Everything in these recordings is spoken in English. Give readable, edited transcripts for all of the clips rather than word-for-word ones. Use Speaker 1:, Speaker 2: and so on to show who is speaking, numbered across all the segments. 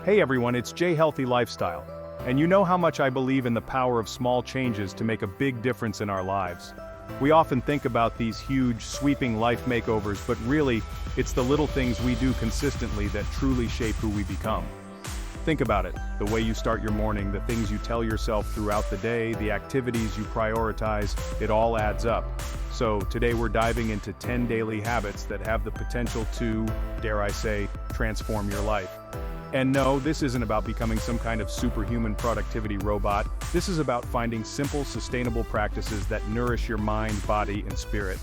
Speaker 1: Hey everyone, it's Jay Healthy Lifestyle. And you know how much I believe in the power of small changes to make a big difference in our lives. We often think about these huge, sweeping life makeovers, but really, it's the little things we do consistently that truly shape who we become. Think about it, the way you start your morning, the things you tell yourself throughout the day, the activities you prioritize, it all adds up. So today we're diving into 10 daily habits that have the potential to, dare I say, transform your life. And no, this isn't about becoming some kind of superhuman productivity robot. This is about finding simple, sustainable practices that nourish your mind, body, and spirit.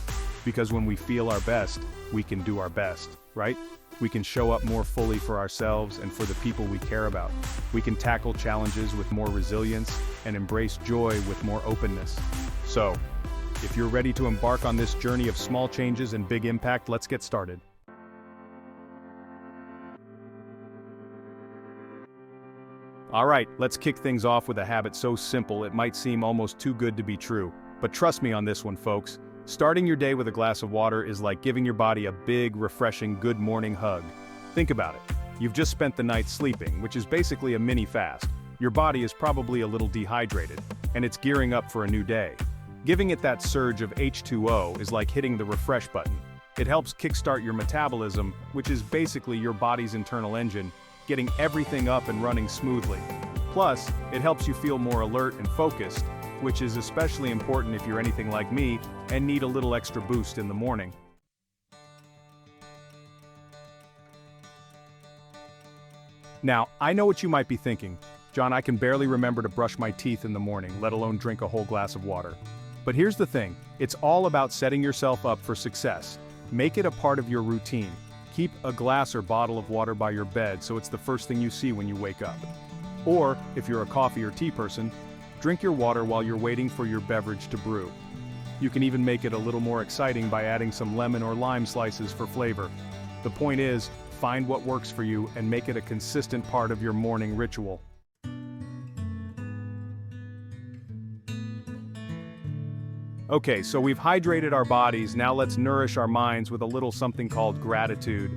Speaker 1: Because when we feel our best, we can do our best, right? We can show up more fully for ourselves and for the people we care about. We can tackle challenges with more resilience and embrace joy with more openness. So, if you're ready to embark on this journey of small changes and big impact, let's get started. Alright, let's kick things off with a habit so simple it might seem almost too good to be true. But trust me on this one, folks. Starting your day with a glass of water is like giving your body a big, refreshing good morning hug. Think about it. You've just spent the night sleeping, which is basically a mini fast. Your body is probably a little dehydrated, and it's gearing up for a new day. Giving it that surge of H2O is like hitting the refresh button. It helps kickstart your metabolism, which is basically your body's internal engine, getting everything up and running smoothly. Plus, it helps you feel more alert and focused, which is especially important if you're anything like me and need a little extra boost in the morning. Now, I know what you might be thinking. John, I can barely remember to brush my teeth in the morning, let alone drink a whole glass of water. But here's the thing, it's all about setting yourself up for success. Make it a part of your routine. Keep a glass or bottle of water by your bed so it's the first thing you see when you wake up. Or, if you're a coffee or tea person, drink your water while you're waiting for your beverage to brew. You can even make it a little more exciting by adding some lemon or lime slices for flavor. The point is, find what works for you and make it a consistent part of your morning ritual. Okay, so we've hydrated our bodies, now let's nourish our minds with a little something called gratitude.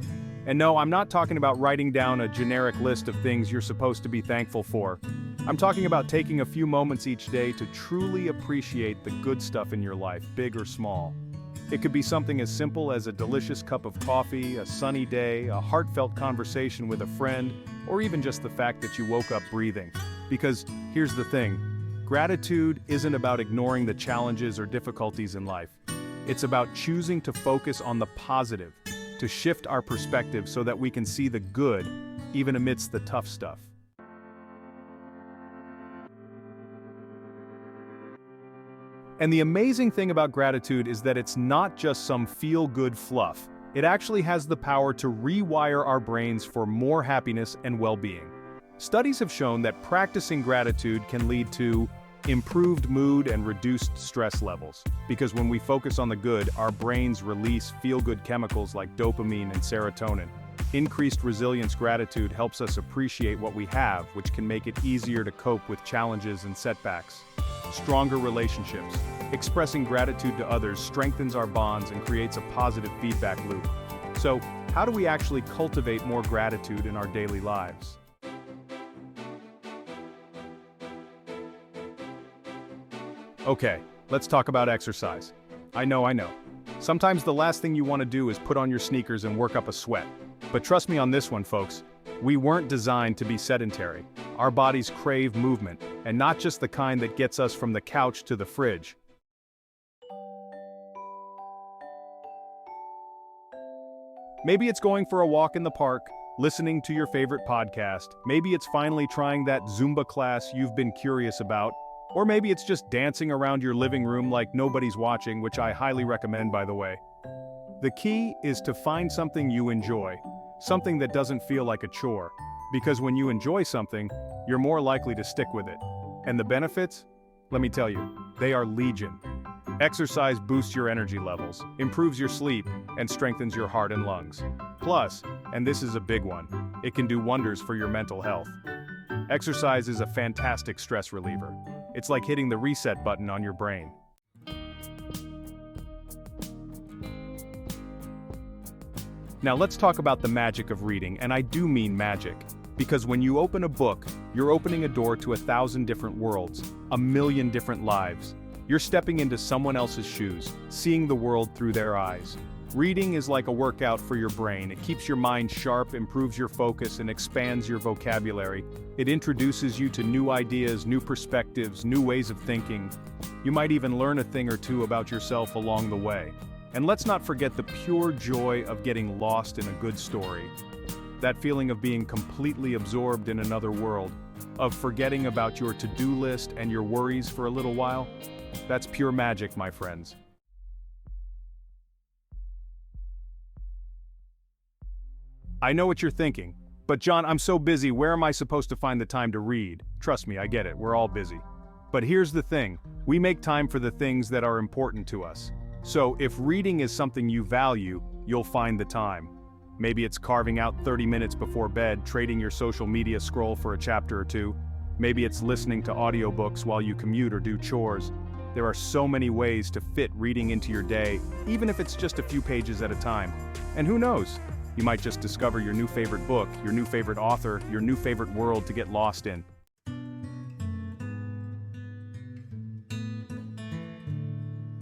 Speaker 1: And no, I'm not talking about writing down a generic list of things you're supposed to be thankful for. I'm talking about taking a few moments each day to truly appreciate the good stuff in your life, big or small. It could be something as simple as a delicious cup of coffee, a sunny day, a heartfelt conversation with a friend, or even just the fact that you woke up breathing. Because here's the thing. Gratitude isn't about ignoring the challenges or difficulties in life. It's about choosing to focus on the positive, to shift our perspective so that we can see the good, even amidst the tough stuff. And the amazing thing about gratitude is that it's not just some feel-good fluff. It actually has the power to rewire our brains for more happiness and well-being. Studies have shown that practicing gratitude can lead to improved mood and reduced stress levels. Because when we focus on the good, our brains release feel-good chemicals like dopamine and serotonin. Increased resilience gratitude helps us appreciate what we have, which can make it easier to cope with challenges and setbacks. Stronger relationships. Expressing gratitude to others strengthens our bonds and creates a positive feedback loop. So, how do we actually cultivate more gratitude in our daily lives? Okay, let's talk about exercise. I know. Sometimes the last thing you want to do is put on your sneakers and work up a sweat. But trust me on this one, folks. We weren't designed to be sedentary. Our bodies crave movement, and not just the kind that gets us from the couch to the fridge. Maybe it's going for a walk in the park, listening to your favorite podcast. Maybe it's finally trying that Zumba class you've been curious about. Or maybe it's just dancing around your living room like nobody's watching, which I highly recommend, by the way. The key is to find something you enjoy, something that doesn't feel like a chore. Because when you enjoy something, you're more likely to stick with it. And the benefits? Let me tell you, they are legion. Exercise boosts your energy levels, improves your sleep, and strengthens your heart and lungs. Plus, and this is a big one, it can do wonders for your mental health. Exercise is a fantastic stress reliever. It's like hitting the reset button on your brain. Now let's talk about the magic of reading, and I do mean magic. Because when you open a book, you're opening a door to 1,000 different worlds, 1,000,000 different lives. You're stepping into someone else's shoes, seeing the world through their eyes. Reading is like a workout for your brain. It keeps your mind sharp, improves your focus, and expands your vocabulary. It introduces you to new ideas, new perspectives, new ways of thinking. You might even learn a thing or two about yourself along the way. And let's not forget the pure joy of getting lost in a good story. That feeling of being completely absorbed in another world, of forgetting about your to-do list and your worries for a little while. That's pure magic, my friends. I know what you're thinking, but John, I'm so busy, where am I supposed to find the time to read? Trust me, I get it, we're all busy. But here's the thing, we make time for the things that are important to us. So if reading is something you value, you'll find the time. Maybe it's carving out 30 minutes before bed, trading your social media scroll for a chapter or two. Maybe it's listening to audiobooks while you commute or do chores. There are so many ways to fit reading into your day, even if it's just a few pages at a time. And who knows? You might just discover your new favorite book, your new favorite author, your new favorite world to get lost in.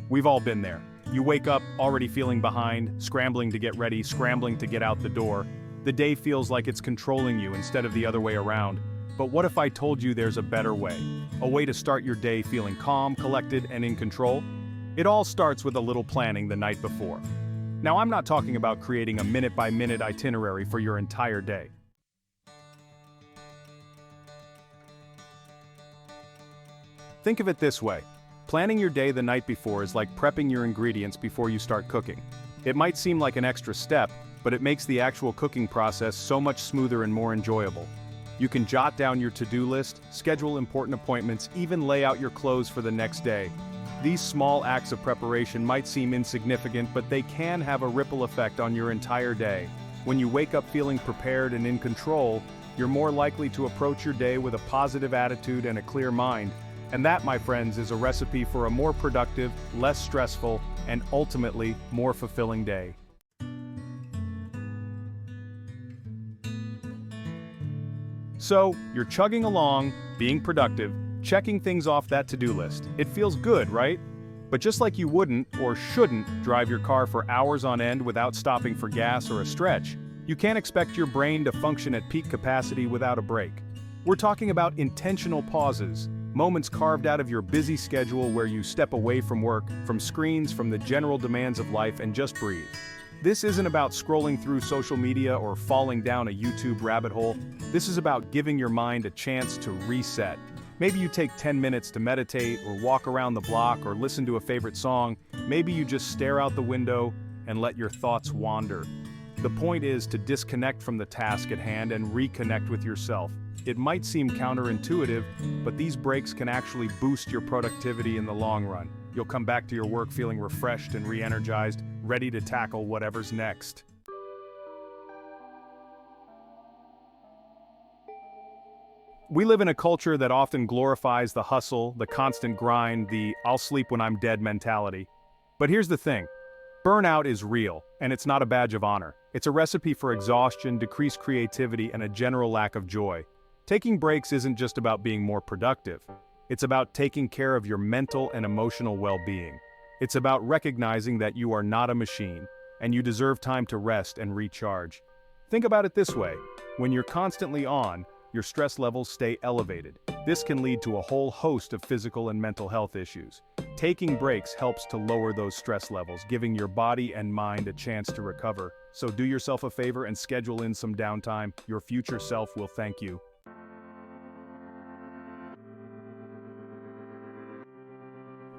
Speaker 1: We've all been there. You wake up already feeling behind, scrambling to get ready, scrambling to get out the door. The day feels like it's controlling you instead of the other way around. But what if I told you there's a better way? A way to start your day feeling calm, collected, and in control? It all starts with a little planning the night before. Now, I'm not talking about creating a minute-by-minute itinerary for your entire day. Think of it this way. Planning your day the night before is like prepping your ingredients before you start cooking. It might seem like an extra step, but it makes the actual cooking process so much smoother and more enjoyable. You can jot down your to-do list, schedule important appointments, even lay out your clothes for the next day. These small acts of preparation might seem insignificant, but they can have a ripple effect on your entire day. When you wake up feeling prepared and in control, you're more likely to approach your day with a positive attitude and a clear mind. And that, my friends, is a recipe for a more productive, less stressful, and ultimately more fulfilling day. So, you're chugging along, being productive, checking things off that to-do list. It feels good, right? But just like you wouldn't or shouldn't drive your car for hours on end without stopping for gas or a stretch, you can't expect your brain to function at peak capacity without a break. We're talking about intentional pauses, moments carved out of your busy schedule where you step away from work, from screens, from the general demands of life, and just breathe. This isn't about scrolling through social media or falling down a YouTube rabbit hole. This is about giving your mind a chance to reset. Maybe you take 10 minutes to meditate or walk around the block or listen to a favorite song. Maybe you just stare out the window and let your thoughts wander. The point is to disconnect from the task at hand and reconnect with yourself. It might seem counterintuitive, but these breaks can actually boost your productivity in the long run. You'll come back to your work feeling refreshed and re-energized, ready to tackle whatever's next. We live in a culture that often glorifies the hustle, the constant grind, the "I'll sleep when I'm dead" mentality. But here's the thing. Burnout is real, and it's not a badge of honor. It's a recipe for exhaustion, decreased creativity, and a general lack of joy. Taking breaks isn't just about being more productive. It's about taking care of your mental and emotional well-being. It's about recognizing that you are not a machine, and you deserve time to rest and recharge. Think about it this way. When you're constantly on, your stress levels stay elevated. This can lead to a whole host of physical and mental health issues. Taking breaks helps to lower those stress levels, giving your body and mind a chance to recover. So do yourself a favor and schedule in some downtime. Your future self will thank you.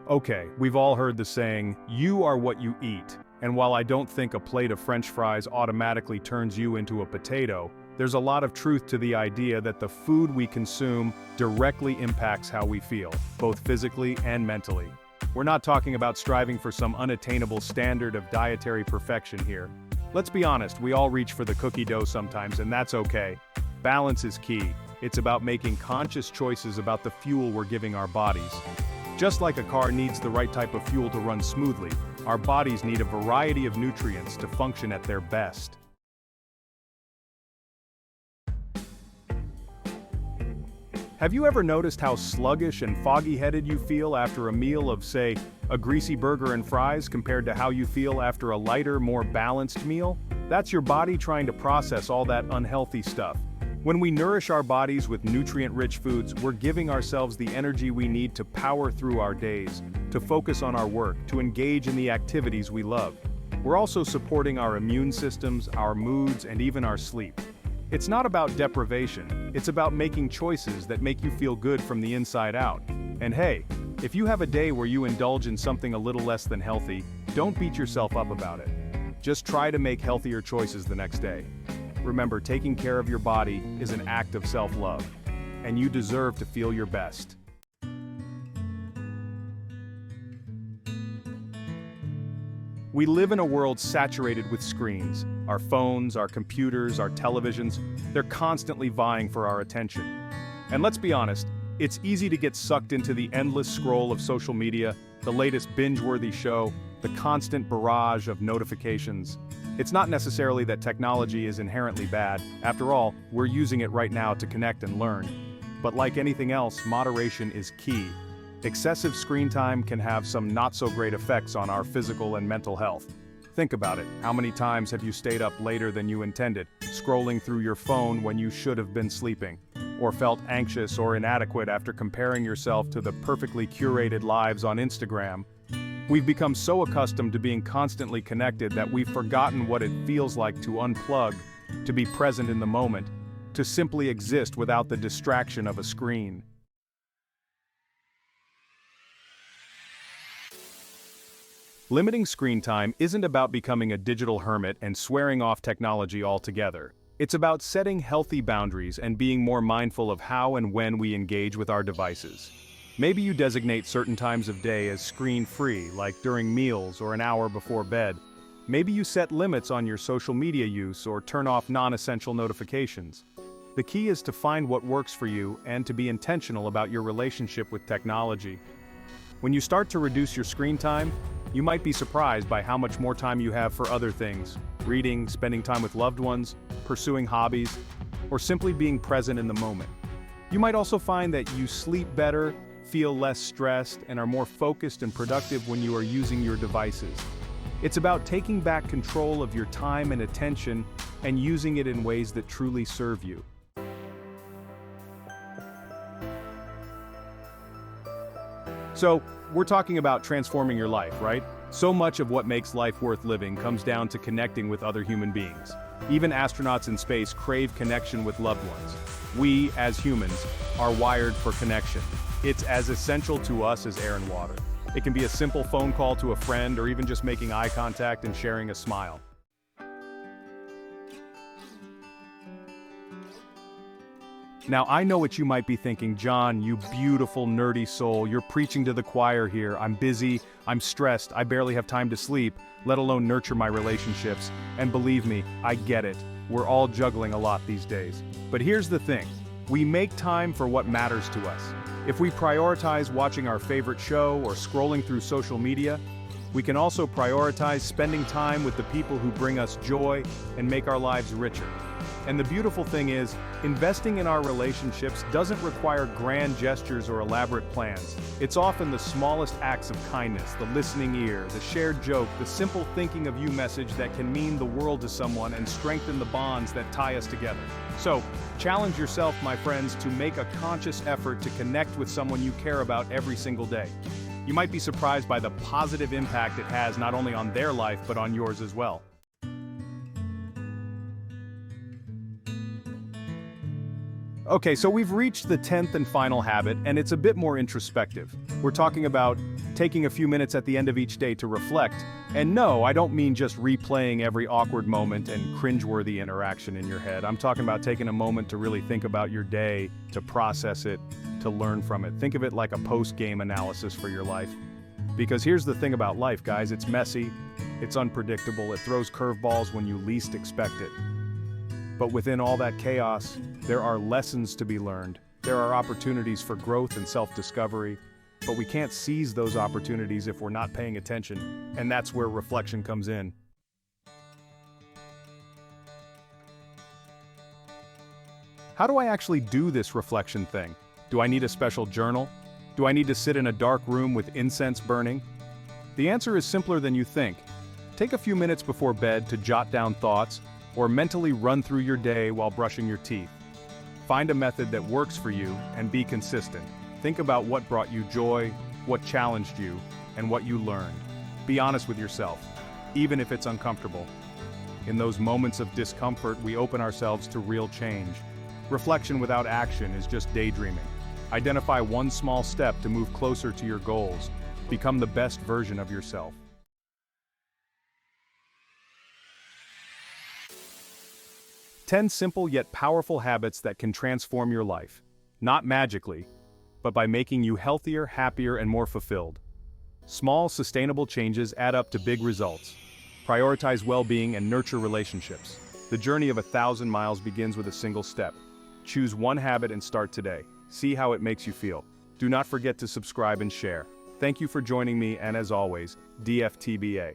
Speaker 1: Okay, we've all heard the saying, "You are what you eat." And while I don't think a plate of French fries automatically turns you into a potato, there's a lot of truth to the idea that the food we consume directly impacts how we feel, both physically and mentally. We're not talking about striving for some unattainable standard of dietary perfection here. Let's be honest, we all reach for the cookie dough sometimes, and that's okay. Balance is key. It's about making conscious choices about the fuel we're giving our bodies. Just like a car needs the right type of fuel to run smoothly, our bodies need a variety of nutrients to function at their best. Have you ever noticed how sluggish and foggy-headed you feel after a meal of, say, a greasy burger and fries compared to how you feel after a lighter, more balanced meal? That's your body trying to process all that unhealthy stuff. When we nourish our bodies with nutrient-rich foods, we're giving ourselves the energy we need to power through our days, to focus on our work, to engage in the activities we love. We're also supporting our immune systems, our moods, and even our sleep. It's not about deprivation, it's about making choices that make you feel good from the inside out. And hey, if you have a day where you indulge in something a little less than healthy, don't beat yourself up about it. Just try to make healthier choices the next day. Remember, taking care of your body is an act of self-love, and you deserve to feel your best. We live in a world saturated with screens. Our phones, our computers, our televisions, they're constantly vying for our attention. And let's be honest, it's easy to get sucked into the endless scroll of social media, the latest binge-worthy show, the constant barrage of notifications. It's not necessarily that technology is inherently bad. After all, we're using it right now to connect and learn. But like anything else, moderation is key. Excessive screen time can have some not-so-great effects on our physical and mental health. Think about it. How many times have you stayed up later than you intended, scrolling through your phone when you should have been sleeping? Or felt anxious or inadequate after comparing yourself to the perfectly curated lives on Instagram? We've become so accustomed to being constantly connected that we've forgotten what it feels like to unplug, to be present in the moment, to simply exist without the distraction of a screen. Limiting screen time isn't about becoming a digital hermit and swearing off technology altogether. It's about setting healthy boundaries and being more mindful of how and when we engage with our devices. Maybe you designate certain times of day as screen-free, like during meals or an hour before bed. Maybe you set limits on your social media use or turn off non-essential notifications. The key is to find what works for you and to be intentional about your relationship with technology. When you start to reduce your screen time, you might be surprised by how much more time you have for other things: reading, spending time with loved ones, pursuing hobbies, or simply being present in the moment. You might also find that you sleep better, feel less stressed, and are more focused and productive when you are using your devices. It's about taking back control of your time and attention and using it in ways that truly serve you. So, we're talking about transforming your life, right? So much of what makes life worth living comes down to connecting with other human beings. Even astronauts in space crave connection with loved ones. We, as humans, are wired for connection. It's as essential to us as air and water. It can be a simple phone call to a friend or even just making eye contact and sharing a smile. Now, I know what you might be thinking: John, you beautiful, nerdy soul, you're preaching to the choir here. I'm busy, I'm stressed, I barely have time to sleep, let alone nurture my relationships. And believe me, I get it. We're all juggling a lot these days. But here's the thing: we make time for what matters to us. If we prioritize watching our favorite show or scrolling through social media, we can also prioritize spending time with the people who bring us joy and make our lives richer. And the beautiful thing is, investing in our relationships doesn't require grand gestures or elaborate plans. It's often the smallest acts of kindness, the listening ear, the shared joke, the simple thinking of you message that can mean the world to someone and strengthen the bonds that tie us together. So, challenge yourself, my friends, to make a conscious effort to connect with someone you care about every single day. You might be surprised by the positive impact it has not only on their life but on yours as well. Okay, so we've reached the 10th and final habit, and it's a bit more introspective. We're talking about taking a few minutes at the end of each day to reflect. And no, I don't mean just replaying every awkward moment and cringeworthy interaction in your head. I'm talking about taking a moment to really think about your day, to process it, to learn from it. Think of it like a post-game analysis for your life. Because here's the thing about life, guys: it's messy, it's unpredictable, it throws curveballs when you least expect it. But within all that chaos, there are lessons to be learned. There are opportunities for growth and self-discovery, but we can't seize those opportunities if we're not paying attention, and that's where reflection comes in. How do I actually do this reflection thing? Do I need a special journal? Do I need to sit in a dark room with incense burning? The answer is simpler than you think. Take a few minutes before bed to jot down thoughts, or mentally run through your day while brushing your teeth. Find a method that works for you and be consistent. Think about what brought you joy, what challenged you, and what you learned. Be honest with yourself, even if it's uncomfortable. In those moments of discomfort, we open ourselves to real change. Reflection without action is just daydreaming. Identify one small step to move closer to your goals. Become the best version of yourself. 10 simple yet powerful habits that can transform your life. Not magically, but by making you healthier, happier, and more fulfilled. Small, sustainable changes add up to big results. Prioritize well-being and nurture relationships. The journey of 1,000 miles begins with a single step. Choose one habit and start today. See how it makes you feel. Do not forget to subscribe and share. Thank you for joining me, and as always, DFTBA.